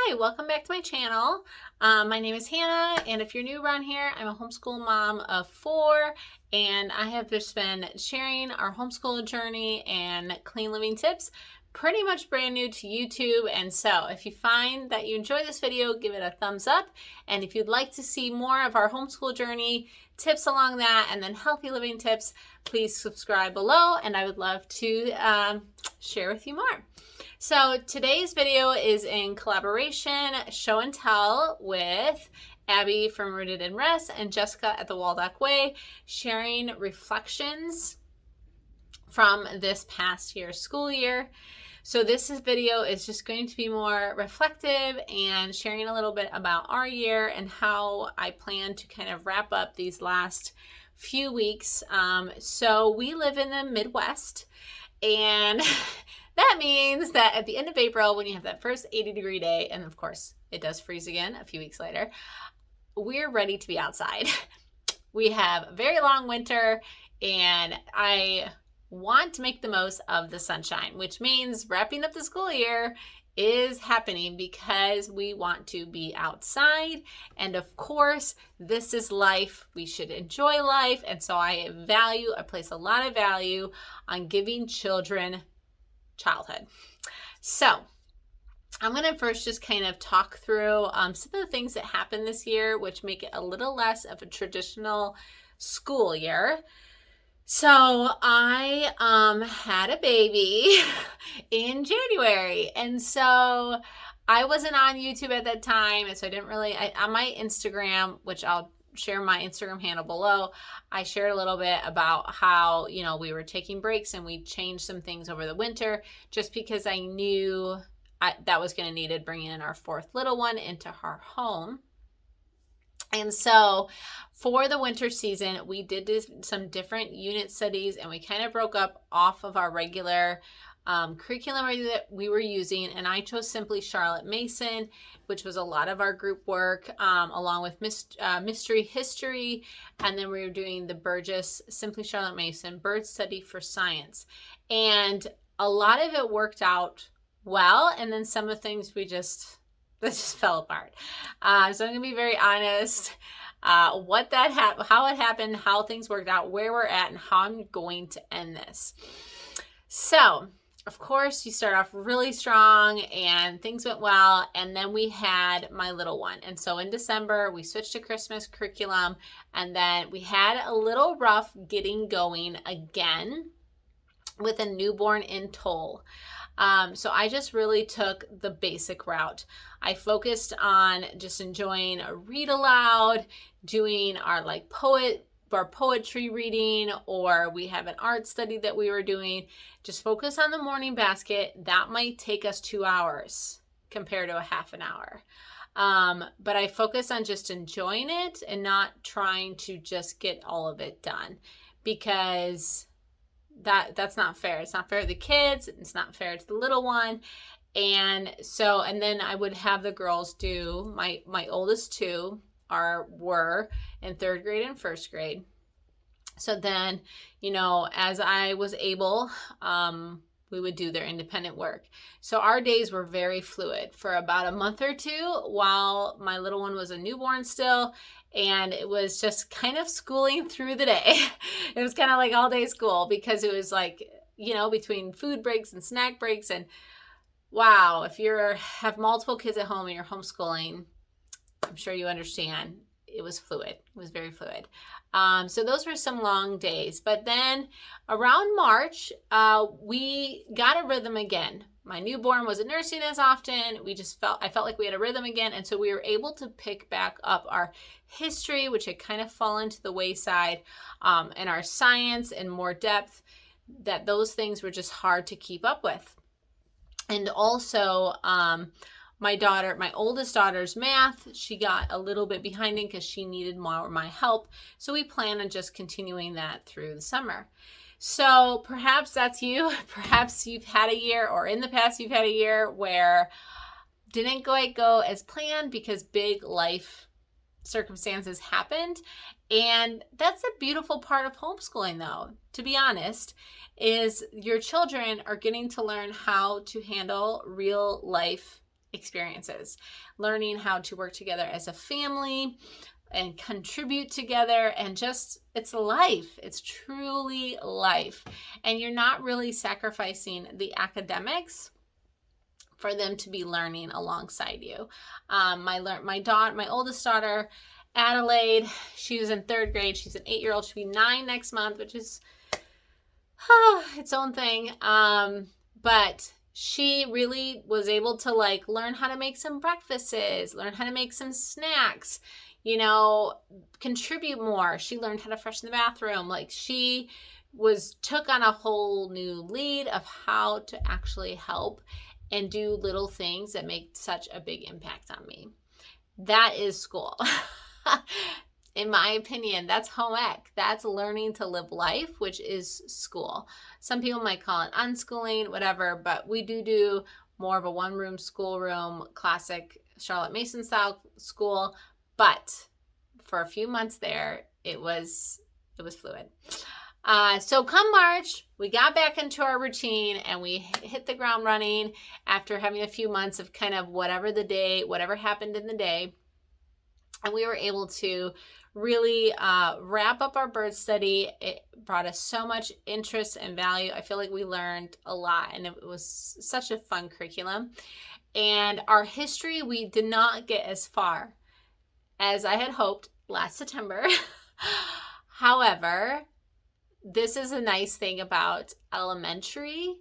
Hi, welcome back to my channel. My name is Hannah, and if you're new around here, I'm a homeschool mom of 4, and I have just been sharing our homeschool journey and clean living tips, pretty much brand new to YouTube. And so if you find that you enjoy this video, give it a thumbs up. And if you'd like to see more of our homeschool journey, tips along that, and then healthy living tips, please subscribe below, and I would love to share with you more. So today's video is in collaboration, show and tell, with Abby from Rooted in Rest and Jessica at the Waldock Way, sharing reflections from this past year's school year. So this video is just going to be more reflective and sharing a little bit about our year and how I plan to kind of wrap up these last few weeks. So we live in the Midwest, and that means that at the end of April, when you have that first 80-degree day, and of course it does freeze again a few weeks later, we're ready to be outside. We have a very long winter, and I want to make the most of the sunshine, which means wrapping up the school year is happening because we want to be outside. And of course, this is life. We should enjoy life. And so I place a lot of value on giving children childhood. So I'm going to first just kind of talk through some of the things that happened this year, which make it a little less of a traditional school year. So I had a baby in January, and so I wasn't on YouTube at that time, and so I didn't really, on my Instagram, which I'll share my Instagram handle below, I shared a little bit about how, we were taking breaks and we changed some things over the winter just because I knew that was going to need bringing in our 4th little one into our home. And so for the winter season, we did some different unit studies, and we kind of broke up off of our regular curriculum that we were using, and I chose Simply Charlotte Mason, which was a lot of our group work, along with mystery history, and then we were doing the Burgess Simply Charlotte Mason Bird Study for Science, and a lot of it worked out well, and then some of the things that just fell apart. So I'm gonna be very honest. How it happened, how things worked out, where we're at, and how I'm going to end this. So, of course, you start off really strong and things went well, and then we had my little one. And so in December, we switched to Christmas curriculum, and then we had a little rough getting going again with a newborn in tow. So I just really took the basic route. I focused on just enjoying a read aloud, doing our poetry reading, or we have an art study that we were doing. Just focus on the morning basket. That might take us 2 hours compared to a half an hour. But I focus on just enjoying it and not trying to just get all of it done, because that's not fair. It's not fair to the kids. It's not fair to the little one. And then I would have the girls do, my oldest 2 were in 3rd grade and 1st grade. So then, as I was able, we would do their independent work. So our days were very fluid for about a month or 2 while my little one was a newborn still. And it was just kind of schooling through the day. It was kind of like all day school, because it was like, between food breaks and snack breaks. And wow, if you have multiple kids at home and you're homeschooling, I'm sure you understand, it was fluid. It was very fluid. So those were some long days. But then around March, we got a rhythm again. My newborn wasn't nursing as often. I felt like we had a rhythm again. And so we were able to pick back up our history, which had kind of fallen to the wayside, and our science and more depth, that those things were just hard to keep up with. And also, my oldest daughter's math, she got a little bit behind in because she needed more of my help. So we plan on just continuing that through the summer. So perhaps that's you. Perhaps you've had a year, or in the past you've had a year where didn't quite go as planned because big life circumstances happened. And that's a beautiful part of homeschooling, though, to be honest, is your children are getting to learn how to handle real life experiences, learning how to work together as a family and contribute together, and just, it's life. It's truly life. And you're not really sacrificing the academics for them to be learning alongside you. My oldest daughter, Adelaide, she was in 3rd grade. She's an 8-year-old. She'll be 9 next month, which is its own thing. But she really was able to like learn how to make some breakfasts, learn how to make some snacks, contribute more. She learned how to freshen the bathroom. Like she took on a whole new lead of how to actually help and do little things that make such a big impact on me. That is school. In my opinion, that's home ec. That's learning to live life, which is school. Some people might call it unschooling, whatever, but we do more of a one-room schoolroom, classic Charlotte Mason style school. But for a few months there, it was fluid. So come March, we got back into our routine and we hit the ground running after having a few months of kind of whatever happened in the day. And we were able to really wrap up our birth study. It brought us so much interest and value. I feel like we learned a lot, and it was such a fun curriculum. And our history, we did not get as far as I had hoped last September. However, this is a nice thing about elementary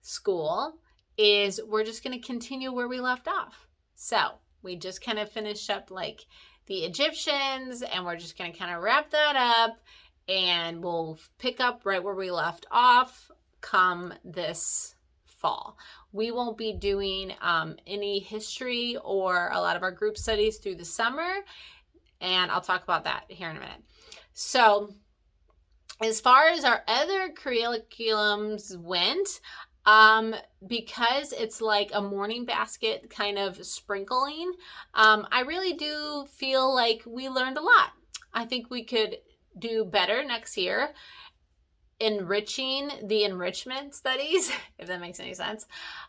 school is we're just going to continue where we left off. So we just kind of finished up like the Egyptians, and we're just going to kind of wrap that up, and we'll pick up right where we left off come this fall. We won't be doing any history or a lot of our group studies through the summer, and I'll talk about that here in a minute. So as far as our other curriculums went, because it's like a morning basket kind of sprinkling, I really do feel like we learned a lot. I think we could do better next year enriching the enrichment studies, if that makes any sense.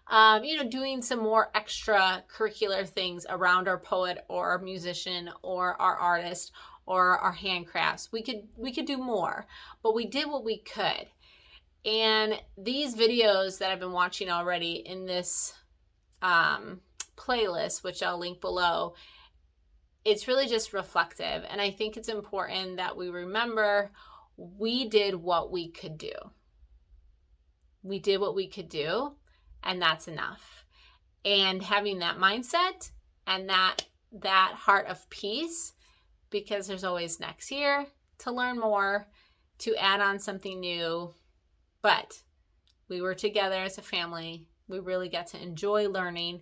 Doing some more extracurricular things around our poet or our musician or our artist or our handcrafts. We could do more, but we did what we could. And these videos that I've been watching already in this playlist, which I'll link below, it's really just reflective. And I think it's important that we remember we did what we could do. We did what we could do, and that's enough. And having that mindset and that heart of peace, because there's always next year to learn more, to add on something new. But we were together as a family. We really got to enjoy learning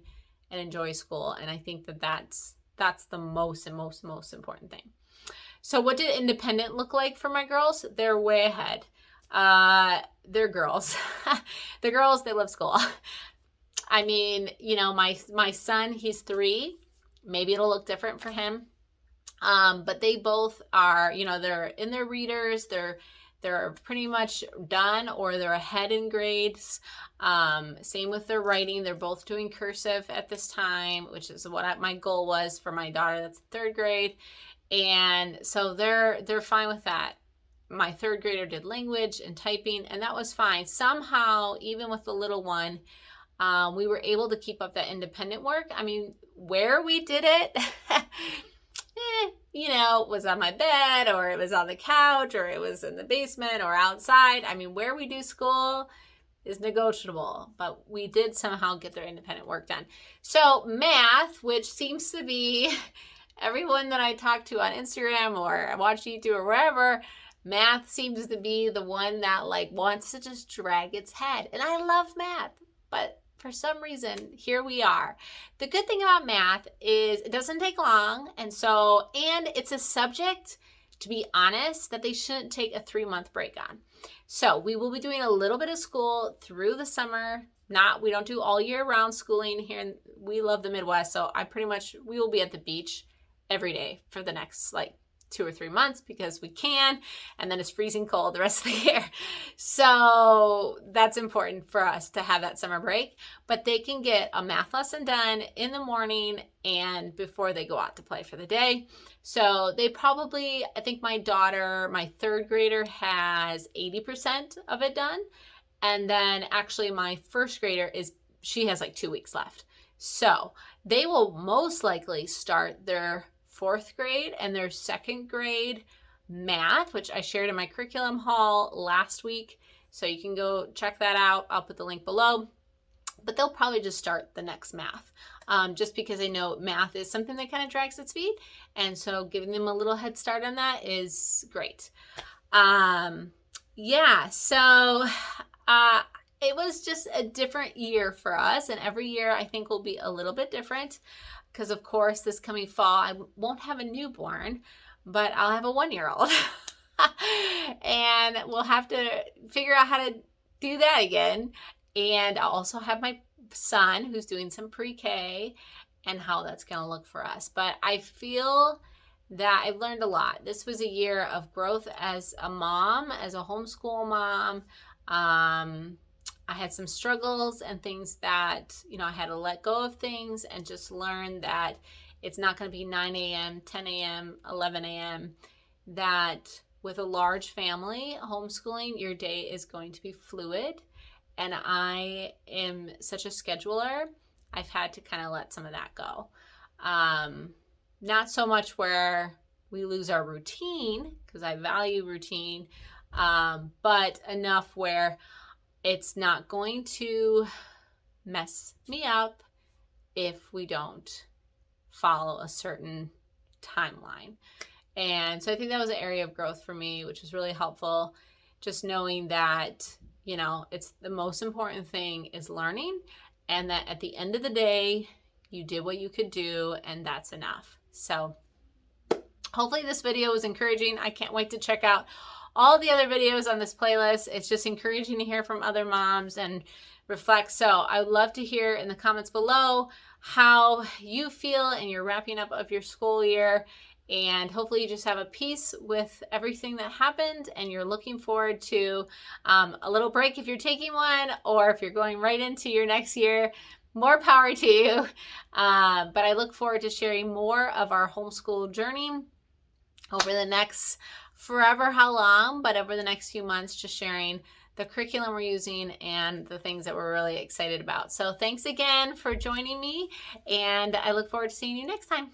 and enjoy school. And I think that's the most important thing. So what did independent look like for my girls? They're way ahead. They're girls. The girls, they love school. I mean, my son, he's 3. Maybe it'll look different for him. But they both are, they're in their readers. They're pretty much done, or they're ahead in grades. Same with their writing. They're both doing cursive at this time, which is what my goal was for my daughter that's 3rd grade. And so they're fine with that. My 3rd grader did language and typing, and that was fine. Somehow, even with the little one, we were able to keep up that independent work. I mean, where we did it, was on my bed, or it was on the couch, or it was in the basement or outside. I mean, where we do school is negotiable, but we did somehow get their independent work done. So math, which seems to be everyone that I talk to on Instagram or I watch YouTube or wherever, math seems to be the one that wants to just drag its head. And I love math, but for some reason, here we are. The good thing about math is it doesn't take long. And it's a subject, to be honest, that they shouldn't take a 3-month break on. So we will be doing a little bit of school through the summer. We don't do all year round schooling here. And we love the Midwest. So we will be at the beach every day for the next 2 or 3 months because we can, and then it's freezing cold the rest of the year. So that's important for us to have that summer break, but they can get a math lesson done in the morning and before they go out to play for the day. So they probably, I think my daughter, my 3rd grader, has 80% of it done. And then actually my 1st grader she has like 2 weeks left. So they will most likely start their 4th grade and their 2nd grade math, which I shared in my curriculum haul last week. So you can go check that out. I'll put the link below. But they'll probably just start the next math, just because I know math is something that kind of drags its feet. And so giving them a little head start on that is great. Yeah, so it was just a different year for us, and every year I think will be a little bit different because, of course, this coming fall I won't have a newborn, but I'll have a 1-year-old. And we'll have to figure out how to do that again. And I'll also have my son who's doing some pre-K and how that's going to look for us. But I feel that I've learned a lot. This was a year of growth as a mom, as a homeschool mom. I had some struggles and things that, I had to let go of things and just learn that it's not going to be 9 a.m., 10 a.m., 11 a.m., that with a large family, homeschooling, your day is going to be fluid. And I am such a scheduler, I've had to kind of let some of that go. Not so much where we lose our routine, because I value routine, but enough where it's not going to mess me up if we don't follow a certain timeline. And so I think that was an area of growth for me, which was really helpful. Just knowing that, it's the most important thing is learning, and that at the end of the day, you did what you could do, and that's enough. So hopefully this video was encouraging. I can't wait to check out all the other videos on this playlist. It's just encouraging to hear from other moms and reflect. So I would love to hear in the comments below how you feel and you're wrapping up of your school year. And hopefully you just have a peace with everything that happened and you're looking forward to a little break if you're taking one, or if you're going right into your next year, more power to you. But I look forward to sharing more of our homeschool journey over the next forever how long, but over the next few months, just sharing the curriculum we're using and the things that we're really excited about. So thanks again for joining me, and I look forward to seeing you next time.